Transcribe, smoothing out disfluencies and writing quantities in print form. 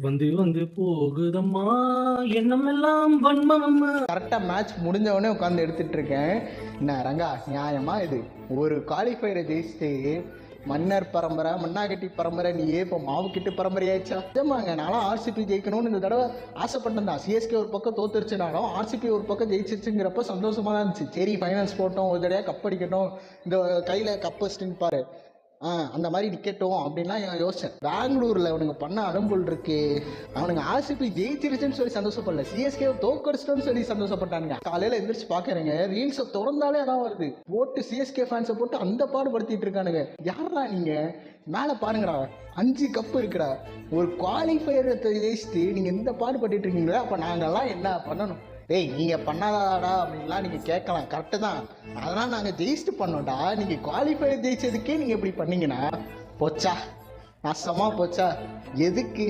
வந்து வந்து போகுதம்மா எண்ணமெல்லாம் வன்மம்மா. கரெக்டாக மேட்ச் முடிஞ்சவொடனே உட்காந்து எடுத்துட்டு இருக்கேன். என்ன ரங்கா நியாயமா இது? ஒரு குவாலிஃபயரை ஜெயிச்சுட்டு மன்னர் பரம்பரை மண்ணாகட்டி பரம்பரை நீயே இப்போ மாவுக்கிட்டு பரம்பரையாச்சா? நிஜமாங்க, நானும் ஆர்சிபி ஜெயிக்கணும்னு இந்த தடவை ஆசைப்பட்டேன் தான். சிஎஸ்கே ஒரு பக்கம் தோத்துருச்சுனாலும் ஆர்சிபி ஒரு பக்கம் ஜெயிச்சிருச்சுங்கிறப்ப சந்தோஷமா தான் இருந்துச்சு. சரி ஃபைனல்ஸ் போட்டோம், ஒரு தடவை கப் அடிக்கட்டும், இந்த கையில் கப் வச்சுட்டுன்னு பாரு, அந்த மாதிரி நிற்கட்டும் அப்படின்லாம் யோசிச்சேன். பெங்களூரில் அவனுங்க பண்ண அடம்புல் இருக்கு. அவனுங்க ஆர்சிபி ஜெயிச்சிருச்சுன்னு சொல்லி சந்தோஷப்படல, சிஎஸ்கே தோக்கடிச்சிட்டோன்னு சொல்லி சந்தோஷப்பட்டானுங்க. காலையில் எந்திரிச்சு பார்க்குறேங்க, ரீல்ஸை திறந்தாலே அதான் வருது. போட்டு சிஎஸ்கே ஃபேன்ஸை போட்டு அந்த பாடுபடுத்திட்டு இருக்கானுங்க. யாரா நீங்கள் மேலே பாருங்கடா, 5 கப்பு இருக்குடா, ஒரு குவாலிஃபயரை ஜெயிச்சுட்டு நீங்கள் இந்த பாடுபட்டு இருக்கீங்களா? அப்போ நாங்கள்லாம் என்ன பண்ணணும்? டேய் நீங்கள் பண்ணாதாடா அப்படின்லாம் நீங்கள் கேட்கலாம், கரெக்டு தான். அதெல்லாம் நாங்கள் ஜெயிச்சுட்டு பண்ணோம்டா. நீங்கள் குவாலிஃபயர் ஜெயிச்சதுக்கே நீங்கள் இப்படி பண்ணீங்கன்னா போச்சா, நாசமாக போச்சா, எதுக்கு?